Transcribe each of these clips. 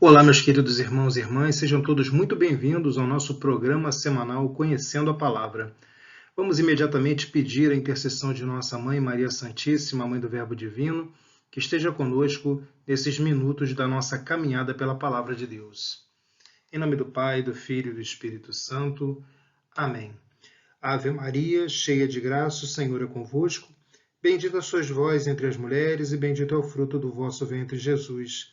Olá, meus queridos irmãos e irmãs, sejam todos muito bem-vindos ao nosso programa semanal Conhecendo a Palavra. Vamos imediatamente pedir a intercessão de nossa Mãe Maria Santíssima, Mãe do Verbo Divino, que esteja conosco nesses minutos da nossa caminhada pela Palavra de Deus. Em nome do Pai, do Filho e do Espírito Santo. Amém. Ave Maria, cheia de graça, o Senhor é convosco. Bendita sois vós entre as mulheres e bendito é o fruto do vosso ventre, Jesus.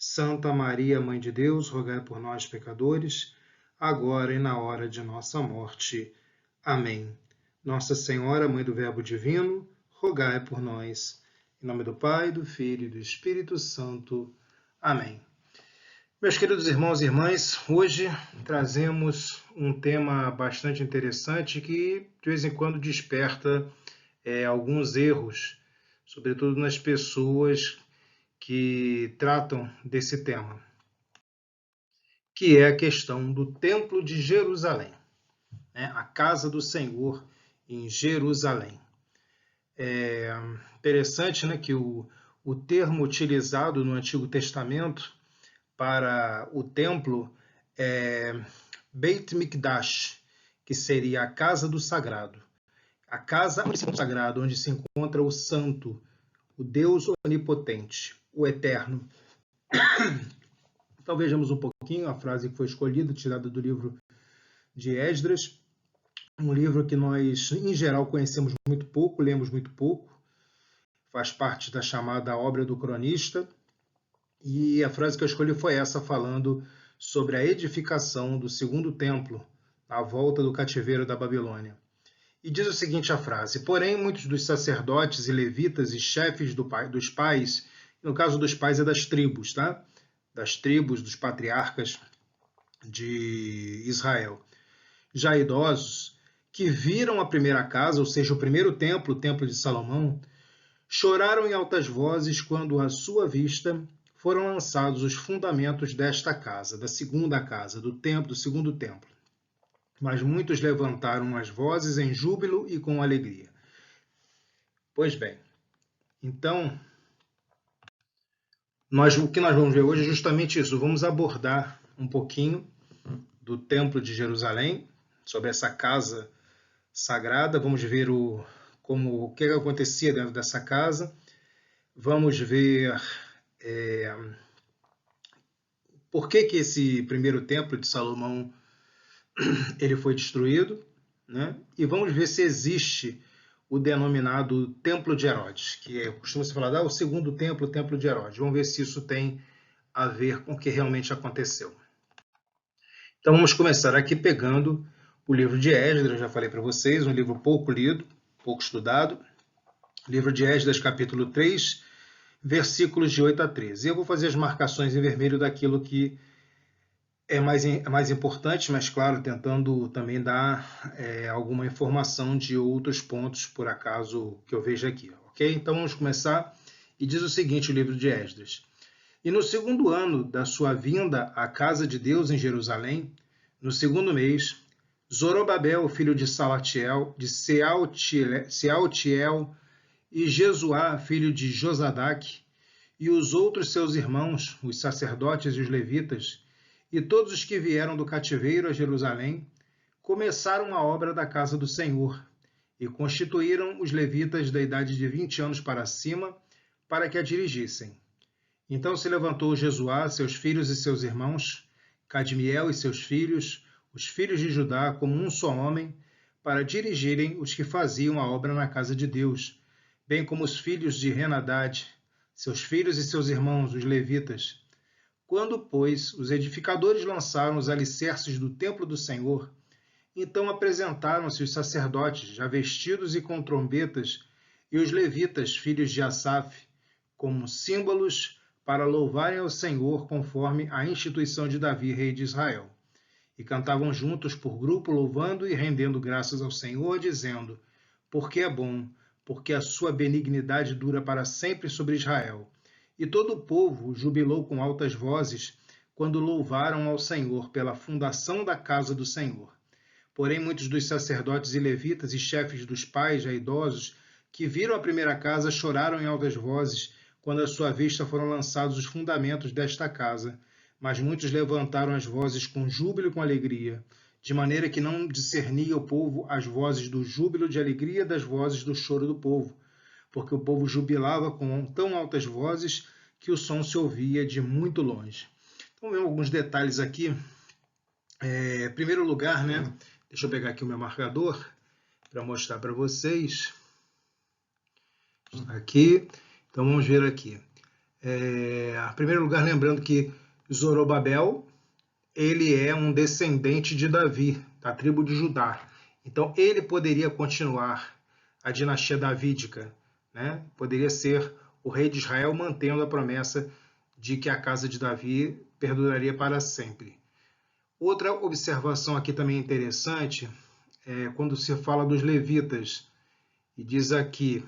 Santa Maria, Mãe de Deus, rogai por nós, pecadores, agora e na hora de nossa morte. Amém. Nossa Senhora, Mãe do Verbo Divino, rogai por nós. Em nome do Pai, do Filho e do Espírito Santo. Amém. Meus queridos irmãos e irmãs, hoje trazemos um tema bastante interessante que, de vez em quando, desperta alguns erros, sobretudo nas pessoas que tratam desse tema, que é a questão do Templo de Jerusalém, a casa do Senhor em Jerusalém. É interessante, que o termo utilizado no Antigo Testamento para o templo é Beit Mikdash, que seria a casa do sagrado, a casa sagrada onde se encontra o santo, o Deus onipotente, o eterno. Então vejamos um pouquinho a frase que foi escolhida, tirada do livro de Esdras, um livro que nós, em geral, conhecemos muito pouco, lemos muito pouco, faz parte da chamada obra do cronista, e a frase que eu escolhi foi essa, falando sobre a edificação do segundo templo, à volta do cativeiro da Babilônia. E diz o seguinte a frase: porém, muitos dos sacerdotes e levitas e chefes dos pais, no caso dos pais é das tribos, tá? Das tribos, dos patriarcas de Israel, já idosos, que viram a primeira casa, ou seja, o primeiro templo, o templo de Salomão, choraram em altas vozes quando, à sua vista, foram lançados os fundamentos desta casa, da segunda casa, do segundo templo. Mas muitos levantaram as vozes em júbilo e com alegria. Pois bem, então, o que nós vamos ver hoje é justamente isso. Vamos abordar um pouquinho do Templo de Jerusalém, sobre essa casa sagrada. Vamos ver o que acontecia dentro dessa casa. Vamos ver por que esse primeiro templo de Salomão ele foi destruído, E vamos ver se existe o denominado Templo de Herodes, que costuma-se falar, o segundo templo, o Templo de Herodes. Vamos ver se isso tem a ver com o que realmente aconteceu. Então vamos começar aqui pegando o livro de Esdras, já falei para vocês, um livro pouco lido, pouco estudado. Livro de Esdras, capítulo 3, versículos de 8 a 13. Eu vou fazer as marcações em vermelho daquilo que é mais importante, mas claro, tentando também dar alguma informação de outros pontos, por acaso, que eu vejo aqui. Ok? Então vamos começar. E diz o seguinte, o livro de Esdras: e no segundo ano da sua vinda à casa de Deus em Jerusalém, no segundo mês, Zorobabel, filho de Sealtiel, e Jesuá, filho de Josadaque, e os outros seus irmãos, os sacerdotes e os levitas, e todos os que vieram do cativeiro a Jerusalém, começaram a obra da casa do Senhor, e constituíram os levitas da idade de 20 anos para cima, para que a dirigissem. Então se levantou Jesuá, seus filhos e seus irmãos, Cadmiel e seus filhos, os filhos de Judá, como um só homem, para dirigirem os que faziam a obra na casa de Deus, bem como os filhos de Henadad, seus filhos e seus irmãos, os levitas. Quando, pois, os edificadores lançaram os alicerces do templo do Senhor, então apresentaram-se os sacerdotes, já vestidos e com trombetas, e os levitas, filhos de Asaf, como símbolos para louvarem ao Senhor conforme a instituição de Davi, rei de Israel. E cantavam juntos por grupo, louvando e rendendo graças ao Senhor, dizendo: porque é bom, porque a sua benignidade dura para sempre sobre Israel. E todo o povo jubilou com altas vozes quando louvaram ao Senhor pela fundação da casa do Senhor. Porém, muitos dos sacerdotes e levitas e chefes dos pais, já idosos, que viram a primeira casa, choraram em altas vozes quando à sua vista foram lançados os fundamentos desta casa, mas muitos levantaram as vozes com júbilo e com alegria, de maneira que não discernia o povo as vozes do júbilo de alegria das vozes do choro do povo, porque o povo jubilava com tão altas vozes que o som se ouvia de muito longe. Então, vemos alguns detalhes aqui. Em primeiro lugar, né? Deixa eu pegar aqui o meu marcador para mostrar para vocês. Está aqui. Então, vamos ver aqui. Em primeiro lugar, lembrando que Zorobabel, ele é um descendente de Davi, da tribo de Judá. Então, ele poderia continuar a dinastia davídica, né? Poderia ser o rei de Israel, mantendo a promessa de que a casa de Davi perduraria para sempre. Outra observação aqui também interessante é quando se fala dos levitas, e diz aqui,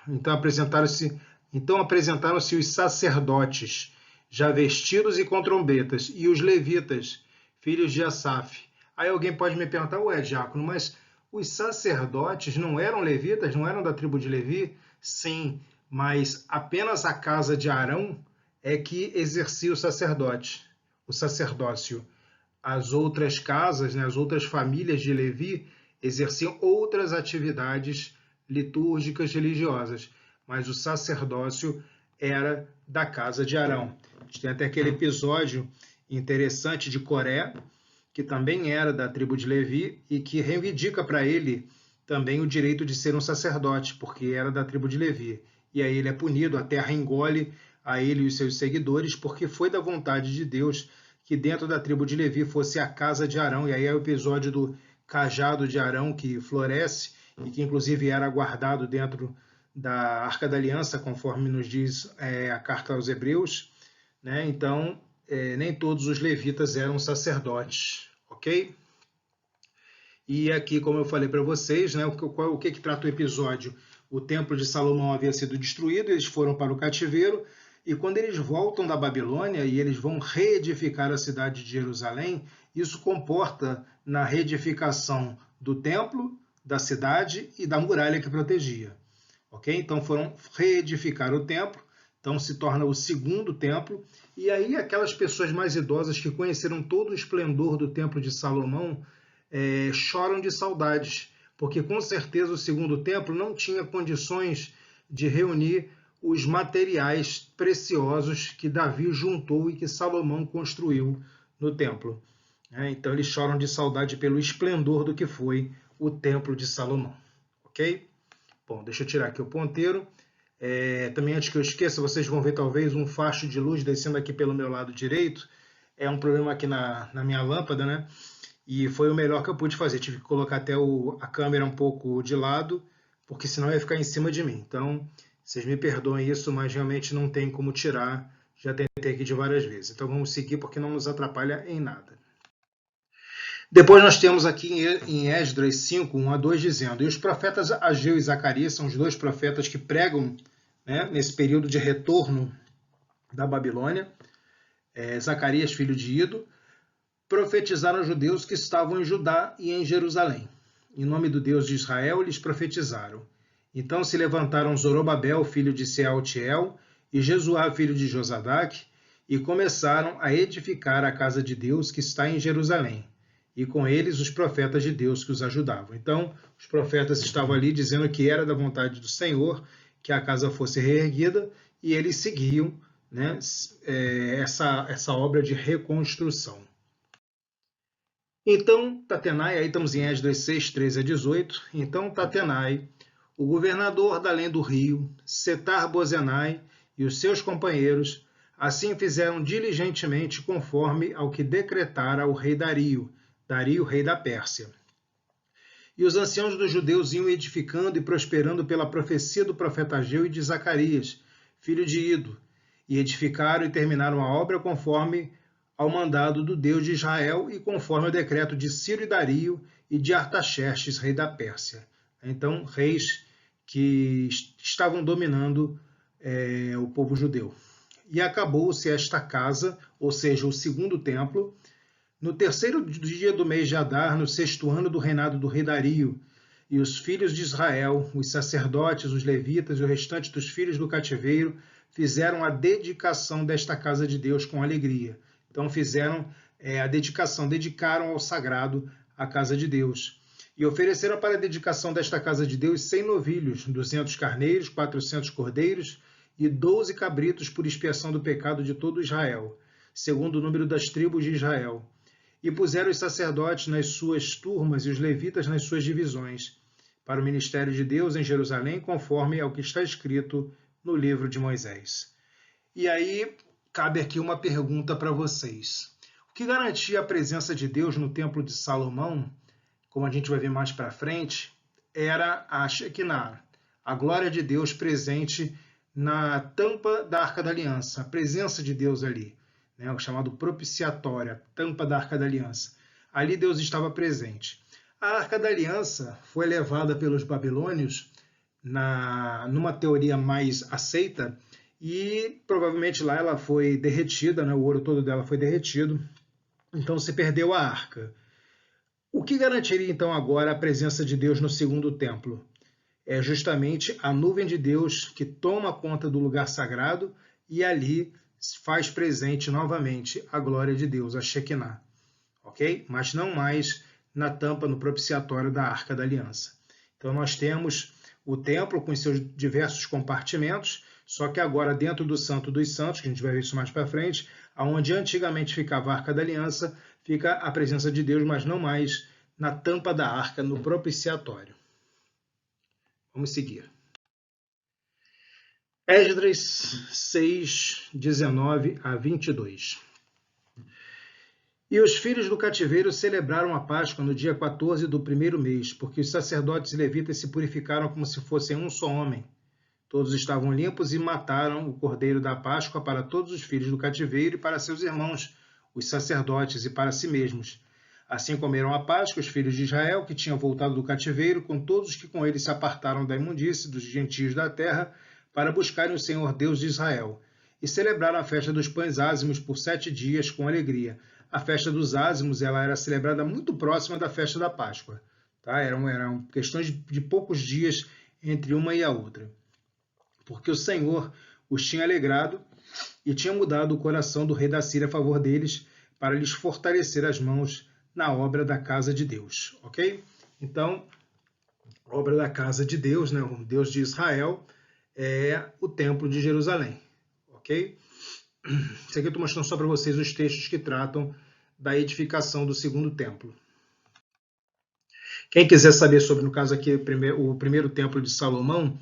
então apresentaram-se os sacerdotes, já vestidos e com trombetas, e os levitas, filhos de Asaf. Aí alguém pode me perguntar, ué, diácono, mas os sacerdotes não eram levitas, não eram da tribo de Levi? Sim, mas apenas a casa de Arão é que exercia o sacerdócio. As outras casas, né, as outras famílias de Levi exerciam outras atividades litúrgicas religiosas, mas o sacerdócio era da casa de Arão. A gente tem até aquele episódio interessante de Coré, que também era da tribo de Levi e que reivindica para ele também o direito de ser um sacerdote, porque era da tribo de Levi. E aí ele é punido, a terra engole a ele e os seus seguidores, porque foi da vontade de Deus que dentro da tribo de Levi fosse a casa de Arão. E aí é o episódio do cajado de Arão que floresce e que inclusive era guardado dentro da Arca da Aliança, conforme nos diz a carta aos Hebreus, né? Então, nem todos os levitas eram sacerdotes, ok? E aqui, como eu falei para vocês, né, o que trata o episódio? O templo de Salomão havia sido destruído, eles foram para o cativeiro, e quando eles voltam da Babilônia e eles vão reedificar a cidade de Jerusalém, isso comporta na reedificação do templo, da cidade e da muralha que protegia. Ok? Então foram reedificar o templo, então se torna o segundo templo, e aí aquelas pessoas mais idosas que conheceram todo o esplendor do templo de Salomão choram de saudades, porque com certeza o segundo templo não tinha condições de reunir os materiais preciosos que Davi juntou e que Salomão construiu no templo. Então eles choram de saudade pelo esplendor do que foi o templo de Salomão. Ok? Bom, deixa eu tirar aqui o ponteiro. Também antes que eu esqueça, vocês vão ver talvez um facho de luz descendo aqui pelo meu lado direito. É um problema aqui na minha lâmpada, né? E foi o melhor que eu pude fazer. Tive que colocar até a câmera um pouco de lado, porque senão ia ficar em cima de mim. Então, vocês me perdoem isso, mas realmente não tem como tirar. Já tentei aqui de várias vezes. Então vamos seguir porque não nos atrapalha em nada. Depois nós temos aqui em Esdras 5, 1 a 2, dizendo: e os profetas Ageu e Zacarias são os dois profetas que pregam, né, nesse período de retorno da Babilônia. Zacarias, filho de Ido, profetizaram aos judeus que estavam em Judá e em Jerusalém. Em nome do Deus de Israel, eles profetizaram. Então se levantaram Zorobabel, filho de Sealtiel, e Jesuá, filho de Josadaque, e começaram a edificar a casa de Deus que está em Jerusalém. E com eles os profetas de Deus que os ajudavam. Então, os profetas estavam ali dizendo que era da vontade do Senhor que a casa fosse reerguida, e eles seguiam, né, essa obra de reconstrução. Então, Tatenai, aí estamos em Esdras 6, 13 a 18. Então, Tatenai, o governador da além do rio, Setar-Bozenai e os seus companheiros, assim fizeram diligentemente conforme ao que decretara o rei Dario, rei da Pérsia. E os anciãos dos judeus iam edificando e prosperando pela profecia do profeta Ageu e de Zacarias, filho de Ido, e edificaram e terminaram a obra conforme ao mandado do Deus de Israel e conforme ao decreto de Ciro e Dario e de Artaxerxes, rei da Pérsia. Então, reis que estavam dominando o povo judeu. E acabou-se esta casa, ou seja, o segundo templo, no terceiro dia do mês de Adar, no 6º ano do reinado do rei Dario, e os filhos de Israel, os sacerdotes, os levitas e o restante dos filhos do cativeiro, fizeram a dedicação desta casa de Deus com alegria. Então fizeram a dedicação, dedicaram ao sagrado a casa de Deus. E ofereceram para a dedicação desta casa de Deus 100 novilhos, 200 carneiros, 400 cordeiros e 12 cabritos por expiação do pecado de todo Israel, segundo o número das tribos de Israel. E puseram os sacerdotes nas suas turmas e os levitas nas suas divisões, para o ministério de Deus em Jerusalém, conforme ao que está escrito no livro de Moisés. E aí, cabe aqui uma pergunta para vocês. O que garantia a presença de Deus no Templo de Salomão, como a gente vai ver mais para frente, era a Shekinah, a glória de Deus presente na tampa da Arca da Aliança, a presença de Deus ali, né, o chamado propiciatório, a tampa da Arca da Aliança. Ali Deus estava presente. A Arca da Aliança foi levada pelos babilônios numa teoria mais aceita e provavelmente lá ela foi derretida, né, o ouro todo dela foi derretido, então se perdeu a arca. O que garantiria então agora a presença de Deus no segundo templo? É justamente a nuvem de Deus que toma conta do lugar sagrado e ali faz presente novamente a glória de Deus, a Shekinah, ok? Mas não mais na tampa, no propiciatório da Arca da Aliança. Então nós temos o templo com seus diversos compartimentos, só que agora dentro do Santo dos Santos, que a gente vai ver isso mais para frente, onde antigamente ficava a Arca da Aliança, fica a presença de Deus, mas não mais na tampa da arca, no propiciatório. Vamos seguir. Esdras 6, 19 a 22. E os filhos do cativeiro celebraram a Páscoa no dia 14 do primeiro mês, porque os sacerdotes e levitas se purificaram como se fossem um só homem. Todos estavam limpos e mataram o cordeiro da Páscoa para todos os filhos do cativeiro e para seus irmãos, os sacerdotes, e para si mesmos. Assim comeram a Páscoa os filhos de Israel, que tinham voltado do cativeiro, com todos os que com eles se apartaram da imundície dos gentios da terra, para buscarem o Senhor Deus de Israel. E celebraram a festa dos pães ázimos por 7 dias com alegria. A festa dos ázimos ela era celebrada muito próxima da festa da Páscoa. Tá? Eram questões de poucos dias entre uma e a outra. Porque o Senhor os tinha alegrado e tinha mudado o coração do rei da Síria a favor deles, para lhes fortalecer as mãos na obra da casa de Deus. Ok? Então, a obra da casa de Deus, né, o Deus de Israel, é o templo de Jerusalém. Ok? Isso aqui eu estou mostrando só para vocês os textos que tratam da edificação do segundo templo. Quem quiser saber sobre, no caso aqui, o primeiro templo de Salomão,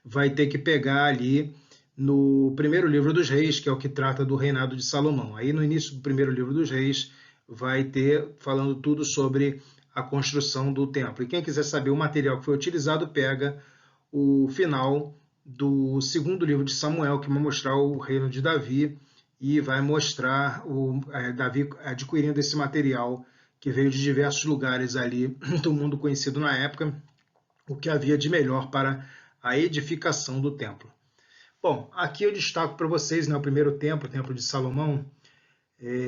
vai ter que pegar ali no primeiro livro dos reis, que é o que trata do reinado de Salomão. Aí no início do primeiro livro dos reis vai ter falando tudo sobre a construção do templo. E quem quiser saber o material que foi utilizado, pega o final do segundo livro de Samuel, que vai mostrar o reino de Davi e vai mostrar Davi adquirindo esse material que veio de diversos lugares ali do mundo conhecido na época, o que havia de melhor para a edificação do templo. Bom, aqui eu destaco para vocês, né, o primeiro templo, o templo de Salomão,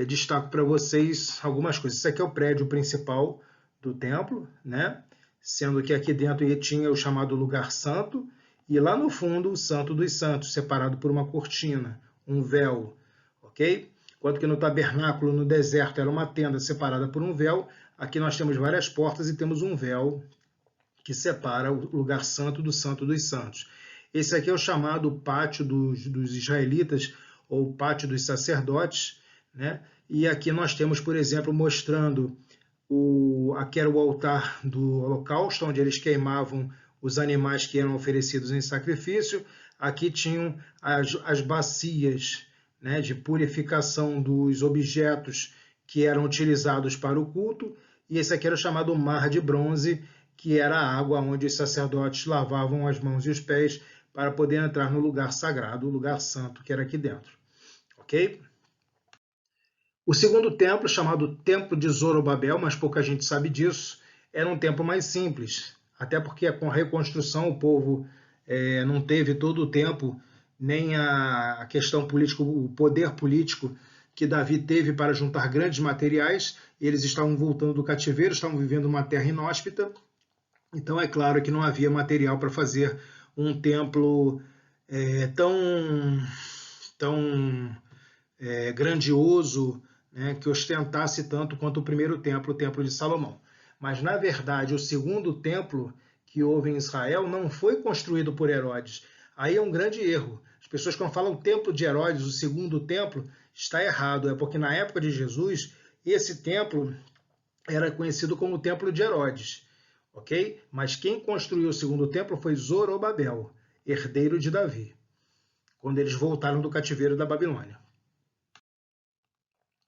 destaco para vocês algumas coisas. Esse aqui é o prédio principal do templo, né, sendo que aqui dentro tinha o chamado lugar santo, e lá no fundo o Santo dos Santos, separado por uma cortina, um véu, ok? Enquanto que no tabernáculo, no deserto, era uma tenda separada por um véu, aqui nós temos várias portas e temos um véu que separa o lugar santo do Santo dos Santos. Esse aqui é o chamado pátio dos israelitas, ou pátio dos sacerdotes, né? E aqui nós temos, por exemplo, mostrando aqui era o altar do holocausto, onde eles queimavam os animais que eram oferecidos em sacrifício. Aqui tinham as bacias, né, de purificação dos objetos que eram utilizados para o culto, e esse aqui era o chamado mar de bronze, que era a água onde os sacerdotes lavavam as mãos e os pés para poder entrar no lugar sagrado, o lugar santo, que era aqui dentro. Ok? O segundo templo, chamado Templo de Zorobabel, mas pouca gente sabe disso, era um templo mais simples, até porque com a reconstrução o povo não teve todo o tempo, nem a questão política, o poder político que Davi teve para juntar grandes materiais. Eles estavam voltando do cativeiro, estavam vivendo uma terra inóspita, então é claro que não havia material para fazer um templo tão grandioso, né, que ostentasse tanto quanto o primeiro templo, o Templo de Salomão. Mas, na verdade, o segundo templo que houve em Israel não foi construído por Herodes. Aí é um grande erro. As pessoas, quando falam templo de Herodes, o segundo templo, está errado. É porque, na época de Jesus, esse templo era conhecido como o Templo de Herodes. Ok? Mas quem construiu o segundo templo foi Zorobabel, herdeiro de Davi, quando eles voltaram do cativeiro da Babilônia.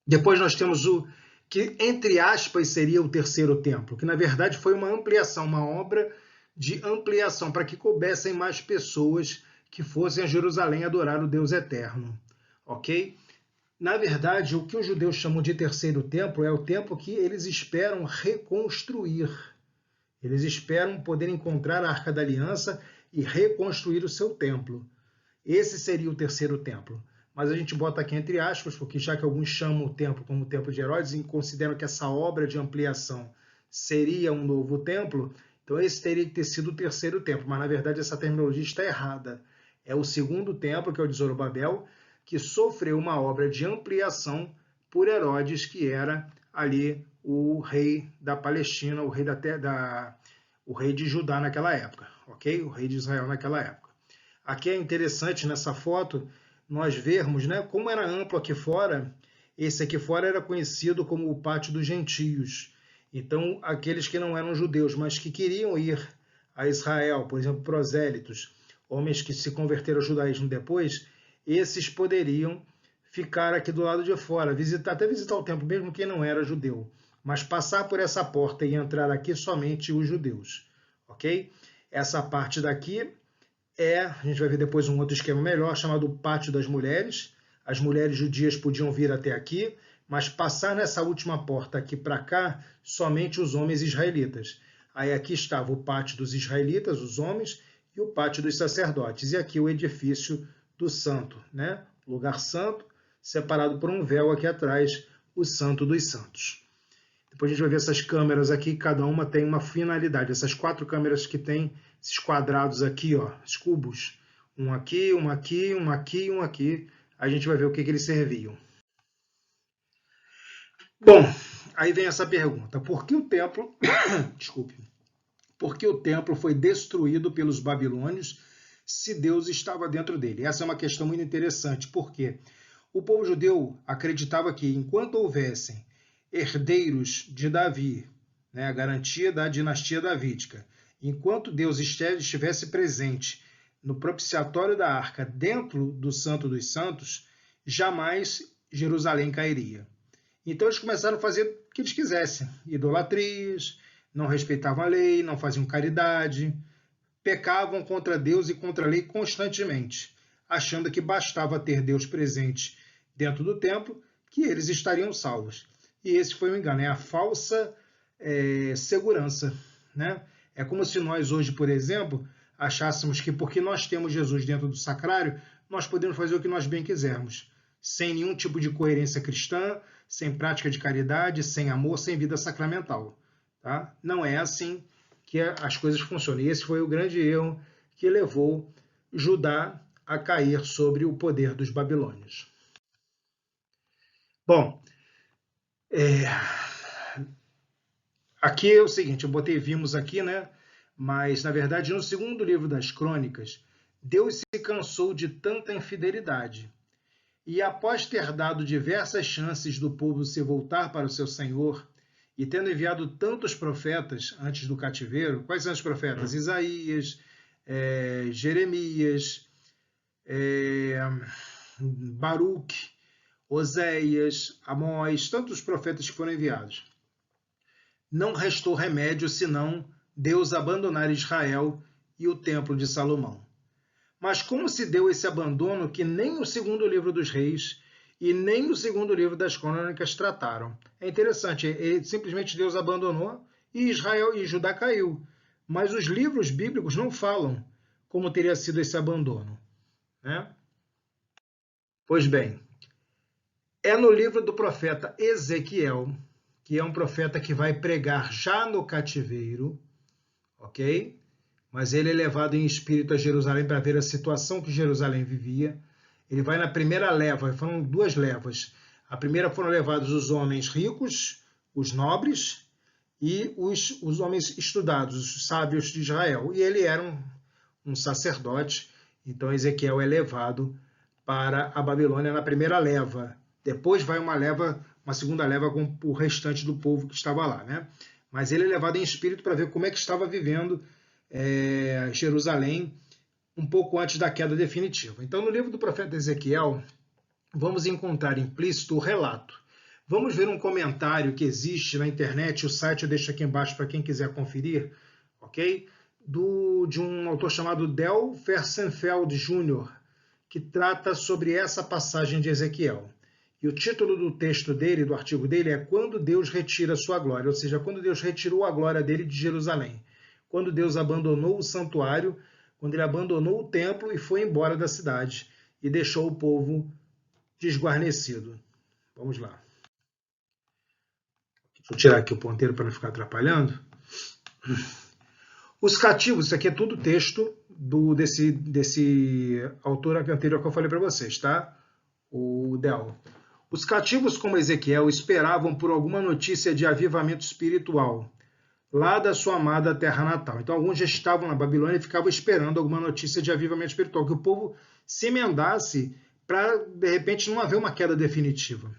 Depois nós temos o que, entre aspas, seria o terceiro templo, que na verdade foi uma ampliação, uma obra de ampliação, para que coubessem mais pessoas que fossem a Jerusalém adorar o Deus eterno. Ok? Na verdade, o que os judeus chamam de terceiro templo é o templo que eles esperam reconstruir. Eles esperam poder encontrar a Arca da Aliança e reconstruir o seu templo. Esse seria o terceiro templo. Mas a gente bota aqui entre aspas, porque já que alguns chamam o templo como o Templo de Herodes e consideram que essa obra de ampliação seria um novo templo, então esse teria que ter sido o terceiro templo. Mas, na verdade, essa terminologia está errada. É o segundo templo, que é o de Zorobabel, que sofreu uma obra de ampliação por Herodes, que era ali o rei da Palestina, o rei de Judá naquela época, ok? O rei de Israel naquela época. Aqui é interessante nessa foto nós vermos, né, como era amplo aqui fora. Esse aqui fora era conhecido como o Pátio dos Gentios. Então, aqueles que não eram judeus, mas que queriam ir a Israel, por exemplo, prosélitos, homens que se converteram ao judaísmo depois, esses poderiam ficar aqui do lado de fora, até visitar o templo, mesmo quem não era judeu, mas passar por essa porta e entrar aqui somente os judeus, ok? Essa parte daqui a gente vai ver depois um outro esquema melhor, chamado Pátio das Mulheres. As mulheres judias podiam vir até aqui, mas passar nessa última porta aqui para cá, somente os homens israelitas. Aí aqui estava o pátio dos israelitas, os homens, e o pátio dos sacerdotes. E aqui o edifício do santo, né? Lugar santo, separado por um véu aqui atrás, o Santo dos Santos. Depois a gente vai ver essas câmeras aqui, cada uma tem uma finalidade. Essas 4 câmeras que tem esses quadrados aqui, ó, os cubos, um aqui, um aqui, um aqui, um aqui, a gente vai ver o que eles serviam. Bom, aí vem essa pergunta: por que o templo, desculpe, por que o templo foi destruído pelos babilônios se Deus estava dentro dele? Essa é uma questão muito interessante, porque o povo judeu acreditava que enquanto houvessem herdeiros de Davi, né, a garantia da dinastia davídica, enquanto Deus estivesse presente no propiciatório da arca, dentro do Santo dos Santos, jamais Jerusalém cairia. Então eles começaram a fazer o que eles quisessem, idolatrias, não respeitavam a lei, não faziam caridade, pecavam contra Deus e contra a lei constantemente, achando que bastava ter Deus presente dentro do templo, que eles estariam salvos. E esse foi um engano, é a falsa segurança, né? É como se nós hoje, por exemplo, achássemos que porque nós temos Jesus dentro do sacrário, nós podemos fazer o que nós bem quisermos, sem nenhum tipo de coerência cristã, sem prática de caridade, sem amor, sem vida sacramental. Tá? Não é assim que as coisas funcionam. E esse foi o grande erro que levou Judá a cair sobre o poder dos babilônios. Bom, aqui é o seguinte, eu botei vimos aqui, né? Mas, na verdade, no segundo livro das Crônicas, Deus se cansou de tanta infidelidade. E após ter dado diversas chances do povo se voltar para o seu Senhor, e tendo enviado tantos profetas antes do cativeiro, quais são os profetas? Isaías, Jeremias, Baruque, Oséias, Amós, tantos profetas que foram enviados. Não restou remédio senão Deus abandonar Israel e o templo de Salomão. Mas como se deu esse abandono que nem o segundo livro dos reis e nem o segundo livro das crônicas trataram? É interessante, simplesmente Deus abandonou e Israel e Judá caiu. Mas os livros bíblicos não falam como teria sido esse abandono, né? Pois bem, é no livro do profeta Ezequiel, que é um profeta que vai pregar já no cativeiro, ok? mas ele é levado em espírito a Jerusalém para ver a situação que Jerusalém vivia. Ele vai na primeira leva, foram duas levas. A primeira foram levados os homens ricos, os nobres, e os homens estudados, os sábios de Israel. E ele era um sacerdote, então Ezequiel é levado para a Babilônia na primeira leva. Depois vai uma segunda leva com o restante do povo que estava lá, né? Mas ele é levado em espírito para ver como é que estava vivendo Jerusalém um pouco antes da queda definitiva. Então, no livro do profeta Ezequiel, vamos encontrar implícito o relato. Vamos ver um comentário que existe na internet, o site eu deixo aqui embaixo para quem quiser conferir, ok? De um autor chamado Del Fersenfeld Jr., que trata sobre essa passagem de Ezequiel. E o título do texto dele, do artigo dele, é Quando Deus retira sua glória, ou seja, quando Deus retirou a glória dele de Jerusalém. Quando Deus abandonou o santuário, quando ele abandonou o templo e foi embora da cidade e deixou o povo desguarnecido. Vamos lá. Deixa eu tirar aqui o ponteiro para não ficar atrapalhando. Os cativos, isso aqui é tudo texto desse autor anterior que eu falei para vocês, tá? O Del. Os cativos como Ezequiel esperavam por alguma notícia de avivamento espiritual lá da sua amada terra natal. Então alguns já estavam na Babilônia e ficavam esperando alguma notícia de avivamento espiritual, que o povo se emendasse para, de repente, não haver uma queda definitiva.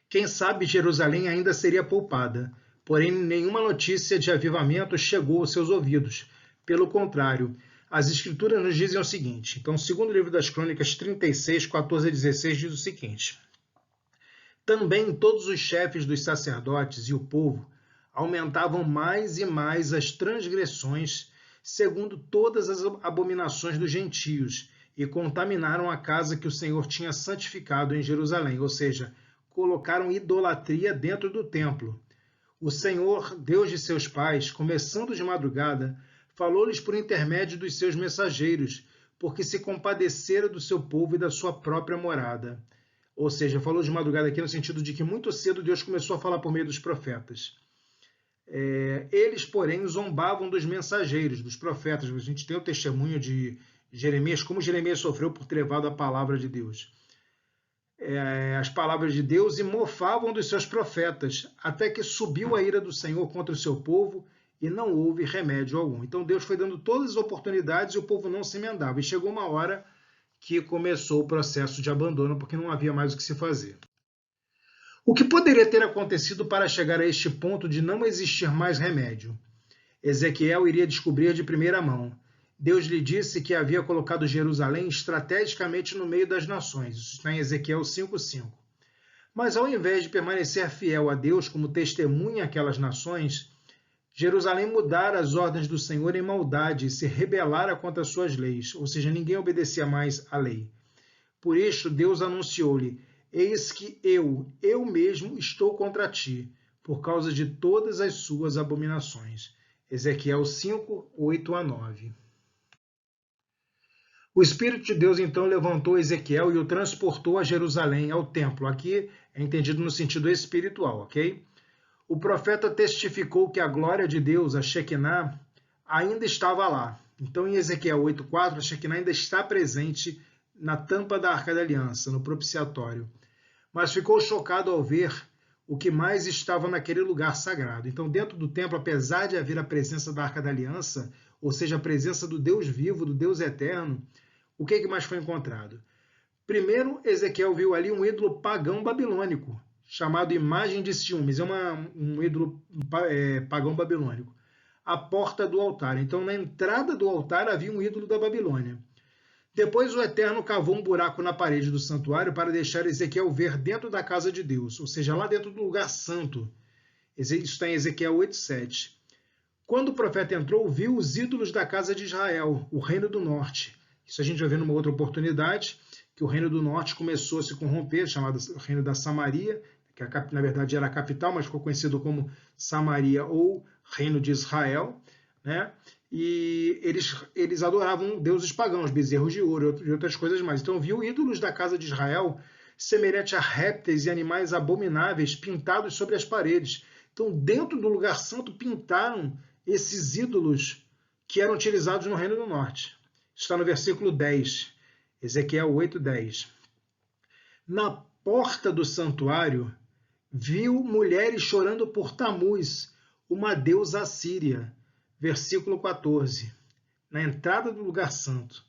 Quem sabe Jerusalém ainda seria poupada, porém nenhuma notícia de avivamento chegou aos seus ouvidos. Pelo contrário, as Escrituras nos dizem o seguinte. Então, segundo o livro das Crônicas 36, 14 a 16, diz o seguinte. Também todos os chefes dos sacerdotes e o povo aumentavam mais e mais as transgressões, segundo todas as abominações dos gentios, e contaminaram a casa que o Senhor tinha santificado em Jerusalém, ou seja, colocaram idolatria dentro do templo. O Senhor, Deus de seus pais, começando de madrugada, falou-lhes por intermédio dos seus mensageiros, porque se compadecera do seu povo e da sua própria morada. Ou seja, falou de madrugada aqui no sentido de que muito cedo Deus começou a falar por meio dos profetas. Eles, porém, zombavam dos mensageiros, dos profetas. A gente tem o testemunho de Jeremias, como Jeremias sofreu por ter levado a palavra de Deus. As palavras de Deus, e mofavam dos seus profetas, até que subiu a ira do Senhor contra o seu povo e não houve remédio algum. Então Deus foi dando todas as oportunidades e o povo não se emendava. E chegou uma hora que começou o processo de abandono, porque não havia mais o que se fazer. O que poderia ter acontecido para chegar a este ponto de não existir mais remédio? Ezequiel iria descobrir de primeira mão. Deus lhe disse que havia colocado Jerusalém estrategicamente no meio das nações. Isso está em Ezequiel 5:5. Mas ao invés de permanecer fiel a Deus como testemunha àquelas nações, Jerusalém mudara as ordens do Senhor em maldade e se rebelara contra suas leis, ou seja, ninguém obedecia mais à lei. Por isso Deus anunciou-lhe: Eis que eu mesmo estou contra ti, por causa de todas as suas abominações. Ezequiel 5, 8 a 9. O Espírito de Deus então levantou Ezequiel e o transportou a Jerusalém, ao templo. Aqui é entendido no sentido espiritual, ok? O profeta testificou que a glória de Deus, a Shekinah, ainda estava lá. Então, em Ezequiel 8,4, a Shekinah ainda está presente na tampa da Arca da Aliança, no propiciatório. Mas ficou chocado ao ver o que mais estava naquele lugar sagrado. Então, dentro do templo, apesar de haver a presença da Arca da Aliança, ou seja, a presença do Deus vivo, do Deus eterno, o que mais foi encontrado? Primeiro, Ezequiel viu ali um ídolo pagão babilônico, chamado Imagem de Ciúmes. É um ídolo pagão babilônico. A porta do altar. Então, na entrada do altar havia um ídolo da Babilônia. Depois o Eterno cavou um buraco na parede do santuário para deixar Ezequiel ver dentro da casa de Deus, ou seja, lá dentro do lugar santo. Isso está em Ezequiel 8,7. Quando o profeta entrou, viu os ídolos da casa de Israel, o reino do norte. Isso a gente vai ver numa outra oportunidade, que o reino do norte começou a se corromper, chamado reino da Samaria, que na verdade era a capital, mas ficou conhecido como Samaria ou reino de Israel, né? E eles adoravam deuses pagãos, bezerros de ouro e outras coisas mais. Então viu ídolos da casa de Israel semelhante a répteis e animais abomináveis pintados sobre as paredes. Então dentro do lugar santo pintaram esses ídolos que eram utilizados no Reino do Norte. Está no versículo 10, Ezequiel 8:10. Na porta do santuário, viu mulheres chorando por Tamuz, uma deusa assíria. Versículo 14. Na entrada do lugar santo.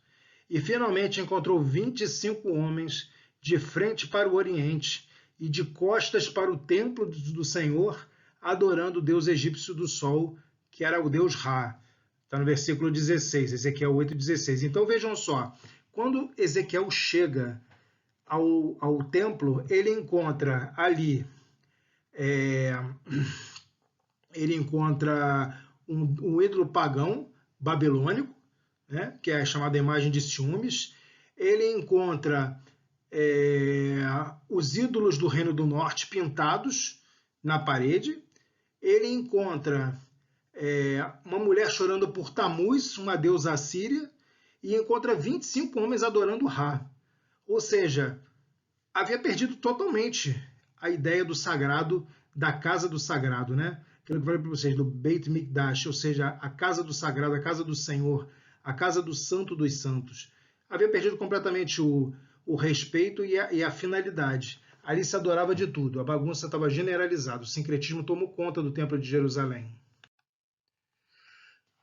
E finalmente encontrou 25 homens de frente para o oriente e de costas para o templo do Senhor, adorando o deus egípcio do sol, que era o deus Ra. Está no versículo 16, Ezequiel 8:16. Então vejam só, quando Ezequiel chega ao templo, ele encontra ali, ele encontra um ídolo pagão babilônico, né, que é a chamada imagem de ciúmes. Ele encontra os ídolos do Reino do Norte pintados na parede. Ele encontra uma mulher chorando por Tamuz, uma deusa assíria, e encontra 25 homens adorando Ra. Ou seja, havia perdido totalmente a ideia do sagrado, da casa do sagrado, né? Aquilo que eu falei para vocês, do Beit Mikdash, ou seja, a casa do sagrado, a casa do Senhor, a casa do Santo dos Santos. Havia perdido completamente o respeito e a finalidade. Ali se adorava de tudo, a bagunça estava generalizada, o sincretismo tomou conta do Templo de Jerusalém.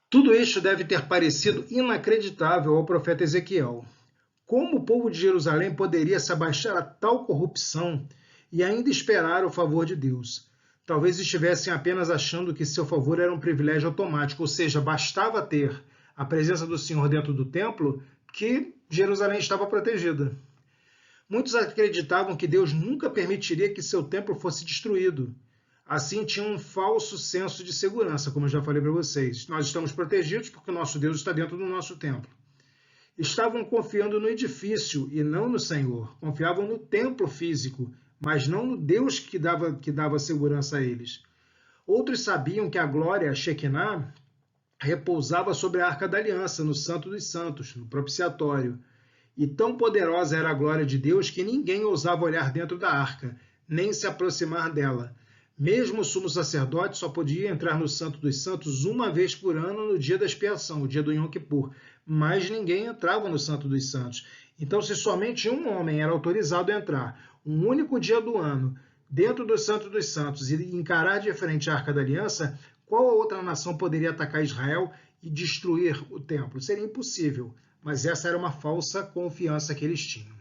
Tudo isso deve ter parecido inacreditável ao profeta Ezequiel. Como o povo de Jerusalém poderia se abaixar a tal corrupção e ainda esperar o favor de Deus? Talvez estivessem apenas achando que seu favor era um privilégio automático, ou seja, bastava ter a presença do Senhor dentro do templo que Jerusalém estava protegida. Muitos acreditavam que Deus nunca permitiria que seu templo fosse destruído. Assim, tinham um falso senso de segurança, como eu já falei para vocês. Nós estamos protegidos porque o nosso Deus está dentro do nosso templo. Estavam confiando no edifício e não no Senhor. Confiavam no templo físico, mas não no Deus que dava segurança a eles. Outros sabiam que a glória, a Shekinah, repousava sobre a Arca da Aliança, no Santo dos Santos, no propiciatório. E tão poderosa era a glória de Deus que ninguém ousava olhar dentro da arca, nem se aproximar dela. Mesmo o sumo sacerdote só podia entrar no Santo dos Santos uma vez por ano no dia da expiação, o dia do Yom Kippur. Mas ninguém entrava no Santo dos Santos. Então, se somente um homem era autorizado a entrar, um único dia do ano, dentro do Santo dos Santos e encarar de frente a Arca da Aliança, qual outra nação poderia atacar Israel e destruir o templo? Seria impossível, mas essa era uma falsa confiança que eles tinham.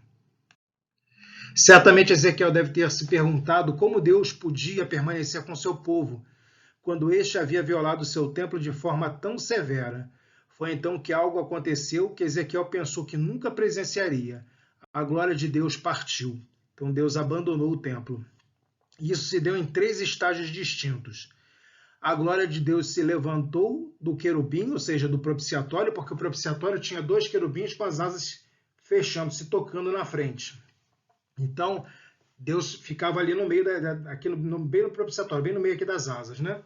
Certamente Ezequiel deve ter se perguntado como Deus podia permanecer com seu povo, quando este havia violado seu templo de forma tão severa. Foi então que algo aconteceu que Ezequiel pensou que nunca presenciaria. A glória de Deus partiu. Então Deus abandonou o templo. Isso se deu em 3 estágios distintos. A glória de Deus se levantou do querubim, ou seja, do propiciatório, porque o propiciatório tinha 2 querubins com as asas fechando, se tocando na frente. Então, Deus ficava ali no meio, aqui no meio do propiciatório, bem no meio aqui das asas, né?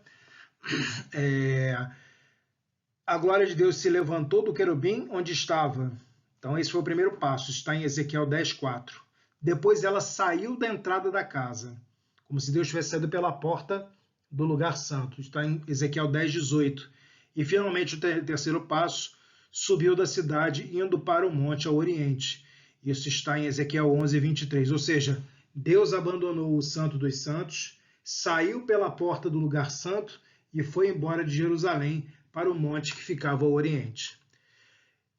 A glória de Deus se levantou do querubim onde estava. Então, esse foi o primeiro passo, está em Ezequiel 10:4. Depois ela saiu da entrada da casa, como se Deus tivesse saído pela porta do lugar santo. Está em Ezequiel 10:18. E, finalmente, o terceiro passo, subiu da cidade, indo para o monte ao oriente. Isso está em Ezequiel 11:23. Ou seja, Deus abandonou o Santo dos Santos, saiu pela porta do lugar santo e foi embora de Jerusalém para o monte que ficava ao oriente.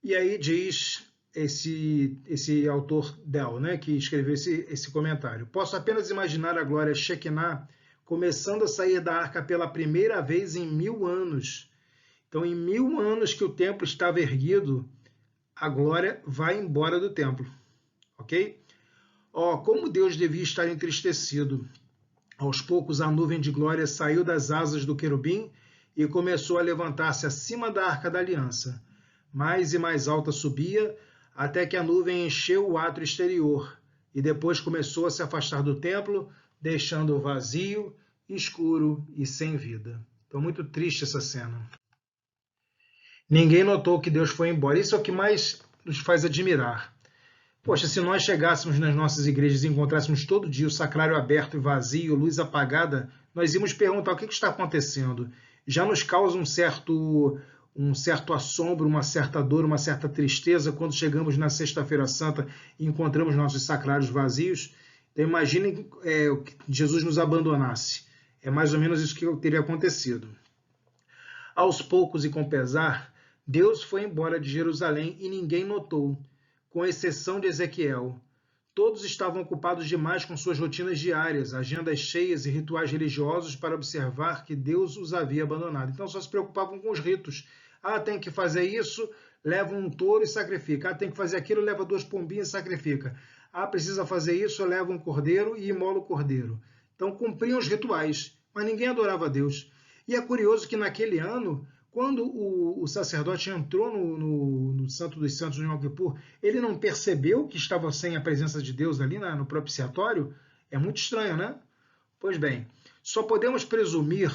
E aí diz esse autor Dell, né, que escreveu esse comentário. Posso apenas imaginar a glória Shekinah começando a sair da arca pela primeira vez em 1000 anos. Então, em 1000 anos que o templo estava erguido, a glória vai embora do templo. Ok? Como Deus devia estar entristecido. Aos poucos, a nuvem de glória saiu das asas do querubim e começou a levantar-se acima da Arca da Aliança. Mais e mais alta subia, até que a nuvem encheu o átrio exterior, e depois começou a se afastar do templo, deixando-o vazio, escuro e sem vida. Então, muito triste essa cena. Ninguém notou que Deus foi embora. Isso é o que mais nos faz admirar. Poxa, se nós chegássemos nas nossas igrejas e encontrássemos todo dia o sacrário aberto e vazio, luz apagada, nós íamos perguntar o que está acontecendo. Já nos causa um certo assombro, uma certa dor, uma certa tristeza quando chegamos na Sexta-feira Santa e encontramos nossos sacrários vazios. Então imaginem que Jesus nos abandonasse. É mais ou menos isso que teria acontecido. Aos poucos e com pesar, Deus foi embora de Jerusalém e ninguém notou, com exceção de Ezequiel. Todos estavam ocupados demais com suas rotinas diárias, agendas cheias e rituais religiosos para observar que Deus os havia abandonado. Então só se preocupavam com os ritos. Tem que fazer isso, leva um touro e sacrifica. Tem que fazer aquilo, leva 2 pombinhas e sacrifica. Precisa fazer isso, leva um cordeiro e imola o cordeiro. Então cumpriam os rituais, mas ninguém adorava a Deus. E é curioso que naquele ano, quando o sacerdote entrou no Santo dos Santos no Yom Kippur, ele não percebeu que estava sem a presença de Deus ali no propiciatório? É muito estranho, né? Pois bem, só podemos presumir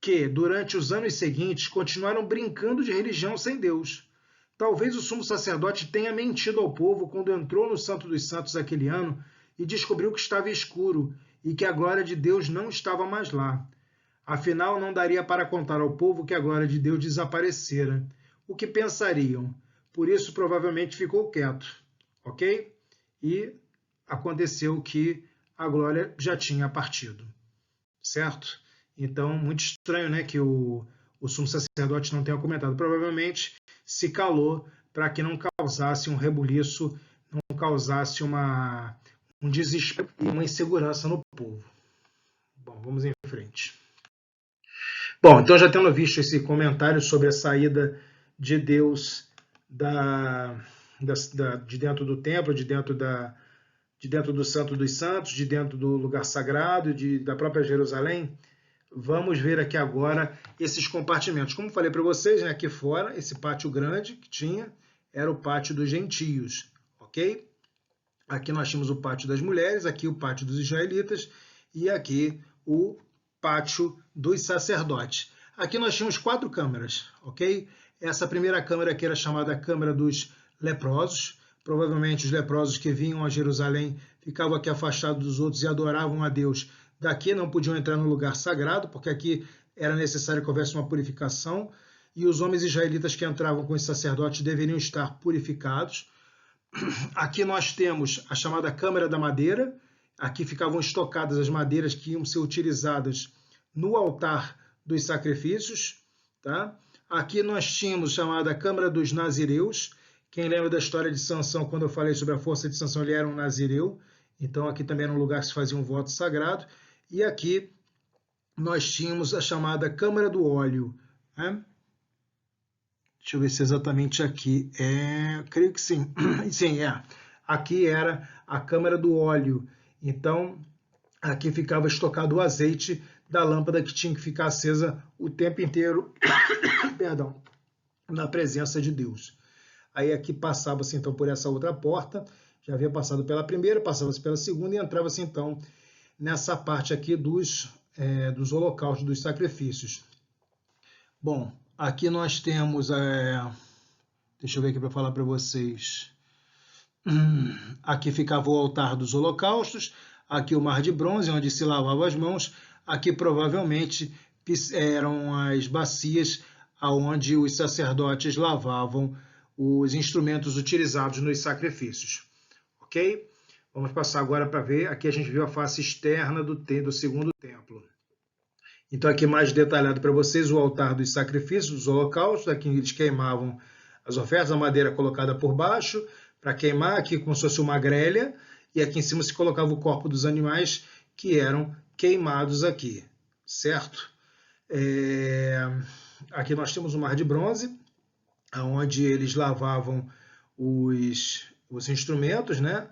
que, durante os anos seguintes, continuaram brincando de religião sem Deus. Talvez o sumo sacerdote tenha mentido ao povo quando entrou no Santo dos Santos aquele ano e descobriu que estava escuro e que a glória de Deus não estava mais lá. Afinal, não daria para contar ao povo que a glória de Deus desaparecera. O que pensariam? Por isso, provavelmente ficou quieto, ok? E aconteceu que a glória já tinha partido, certo? Então, muito estranho, né, que o sumo sacerdote não tenha comentado. Provavelmente se calou para que não causasse um rebuliço, não causasse um desespero e uma insegurança no povo. Bom, vamos em frente. Bom, então já tendo visto esse comentário sobre a saída de Deus de dentro do templo, de dentro do Santo dos Santos, de dentro do lugar sagrado, da própria Jerusalém, vamos ver aqui agora esses compartimentos. Como falei para vocês, né, aqui fora, esse pátio grande que tinha era o pátio dos gentios, ok? Aqui nós tínhamos o pátio das mulheres, aqui o pátio dos israelitas e aqui o pátio dos sacerdotes. Aqui nós tínhamos 4 câmaras, ok? Essa primeira câmara aqui era chamada Câmara dos Leprosos. Provavelmente os leprosos que vinham a Jerusalém ficavam aqui afastados dos outros e adoravam a Deus. Daqui não podiam entrar no lugar sagrado, porque aqui era necessário que houvesse uma purificação, e os homens israelitas que entravam com os sacerdotes deveriam estar purificados. Aqui nós temos a chamada Câmara da Madeira. Aqui ficavam estocadas as madeiras que iam ser utilizadas no altar dos sacrifícios. Tá? Aqui nós tínhamos a chamada Câmara dos Nazireus. Quem lembra da história de Sansão, quando eu falei sobre a força de Sansão, ele era um nazireu. Então aqui também era um lugar que se fazia um voto sagrado. E aqui nós tínhamos a chamada Câmara do Óleo. Né? Deixa eu ver se exatamente aqui. Creio que sim. Sim, é. Aqui era a Câmara do Óleo. Então, aqui ficava estocado o azeite da lâmpada que tinha que ficar acesa o tempo inteiro, perdão, na presença de Deus. Aí aqui passava-se então por essa outra porta, já havia passado pela primeira, passava-se pela segunda e entrava-se então nessa parte aqui dos holocaustos, dos sacrifícios. Bom, aqui nós temos, deixa eu ver aqui para falar para vocês. Aqui ficava o altar dos holocaustos, aqui o mar de bronze, onde se lavava as mãos, aqui provavelmente eram as bacias onde os sacerdotes lavavam os instrumentos utilizados nos sacrifícios. Ok? Vamos passar agora para ver, aqui a gente viu a face externa do segundo templo. Então aqui mais detalhado para vocês o altar dos sacrifícios, dos holocaustos, aqui eles queimavam as ofertas, a madeira colocada por baixo, para queimar, aqui como se fosse uma grelha, e aqui em cima se colocava o corpo dos animais que eram queimados aqui, certo? Aqui nós temos o mar de bronze, onde eles lavavam os instrumentos, né?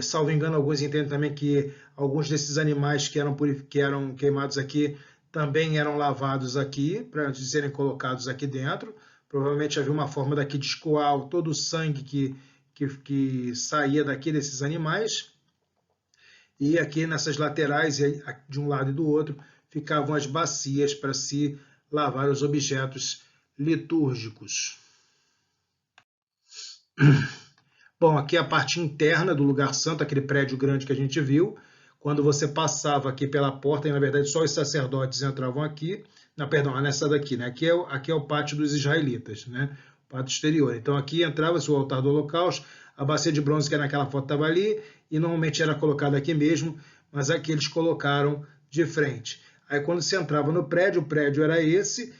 Salvo engano, alguns entendem também que alguns desses animais que eram queimados aqui também eram lavados aqui, para serem colocados aqui dentro. Provavelmente havia uma forma daqui de escoar todo o sangue que saía daqui desses animais, e aqui nessas laterais, de um lado e do outro, ficavam as bacias para se lavar os objetos litúrgicos. Bom, aqui é a parte interna do lugar santo, aquele prédio grande que a gente viu. Quando você passava aqui pela porta, e na verdade só os sacerdotes entravam aqui, Não, perdão, nessa daqui, né? Aqui é o pátio dos israelitas, né? O pátio exterior. Então aqui entrava-se o altar do holocausto, a bacia de bronze que naquela foto estava ali, e normalmente era colocada aqui mesmo, mas aqui eles colocaram de frente. Aí quando você entrava no prédio, o prédio era esse,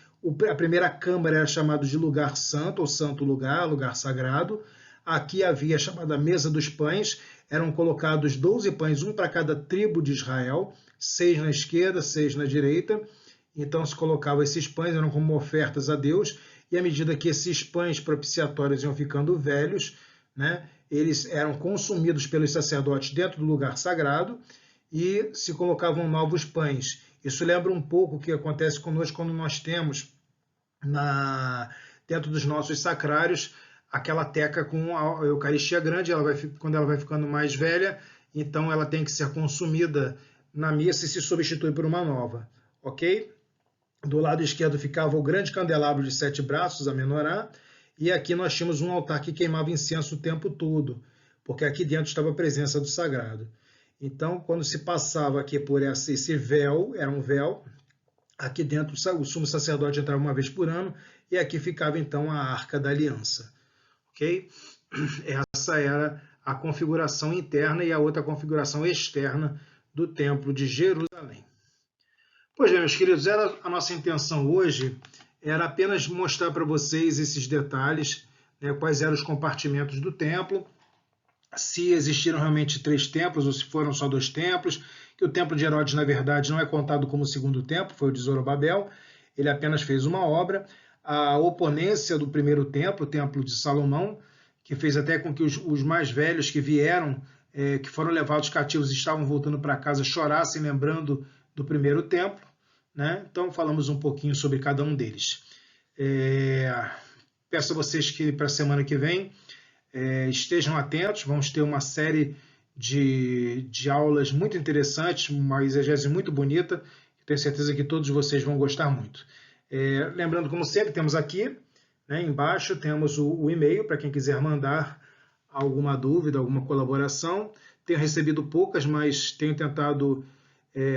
a primeira câmara era chamada de lugar santo, ou santo lugar, lugar sagrado. Aqui havia a chamada mesa dos pães, eram colocados 12 pães, um para cada tribo de Israel, 6 na esquerda, 6 na direita. Então se colocavam esses pães, eram como ofertas a Deus, e à medida que esses pães propiciatórios iam ficando velhos, né, eles eram consumidos pelos sacerdotes dentro do lugar sagrado e se colocavam novos pães. Isso lembra um pouco o que acontece conosco quando nós temos dentro dos nossos sacrários aquela teca com a Eucaristia grande, quando ela vai ficando mais velha, então ela tem que ser consumida na missa e se substitui por uma nova, ok? Do lado esquerdo ficava o grande candelabro de 7 braços, a menorá, e aqui nós tínhamos um altar que queimava incenso o tempo todo, porque aqui dentro estava a presença do sagrado. Então, quando se passava aqui por esse véu, era um véu, aqui dentro o sumo sacerdote entrava uma vez por ano, e aqui ficava então a Arca da Aliança. Ok? Essa era a configuração interna e a outra configuração externa do Templo de Jerusalém. Pois bem, meus queridos, a nossa intenção hoje era apenas mostrar para vocês esses detalhes, né, quais eram os compartimentos do templo, se existiram realmente 3 templos ou se foram só 2 templos, que o templo de Herodes, na verdade, não é contado como o segundo templo, foi o de Zorobabel, ele apenas fez uma obra. A oponência do primeiro templo, o templo de Salomão, que fez até com que os mais velhos que vieram, que foram levados cativos, estavam voltando para casa, chorassem lembrando do primeiro templo, né? Então falamos um pouquinho sobre cada um deles. Peço a vocês que para a semana que vem estejam atentos, vamos ter uma série de aulas muito interessantes, uma exegese muito bonita, tenho certeza que todos vocês vão gostar muito. Lembrando, como sempre, temos aqui, né, embaixo, temos o e-mail para quem quiser mandar alguma dúvida, alguma colaboração. Tenho recebido poucas, mas tenho tentado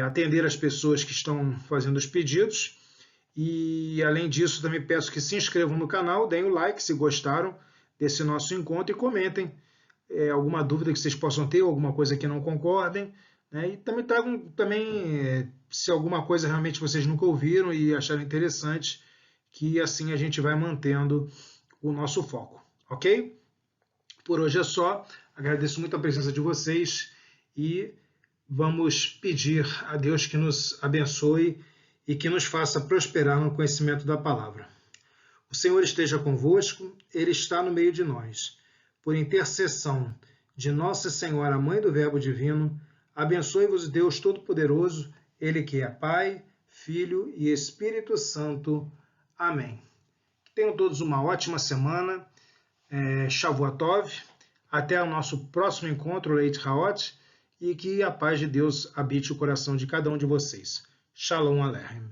atender as pessoas que estão fazendo os pedidos. E, além disso, também peço que se inscrevam no canal, deem o like se gostaram desse nosso encontro e comentem alguma dúvida que vocês possam ter, alguma coisa que não concordem. E também tragam se alguma coisa realmente vocês nunca ouviram e acharam interessante, que assim a gente vai mantendo o nosso foco, ok? Por hoje é só, agradeço muito a presença de vocês e vamos pedir a Deus que nos abençoe e que nos faça prosperar no conhecimento da palavra. O Senhor esteja convosco, Ele está no meio de nós. Por intercessão de Nossa Senhora, Mãe do Verbo Divino, abençoe-vos Deus Todo-Poderoso, Ele que é Pai, Filho e Espírito Santo. Amém. Que tenham todos uma ótima semana. Shavua Tov. Até o nosso próximo encontro, Leit Haot, e que a paz de Deus habite o coração de cada um de vocês. Shalom Aleichem.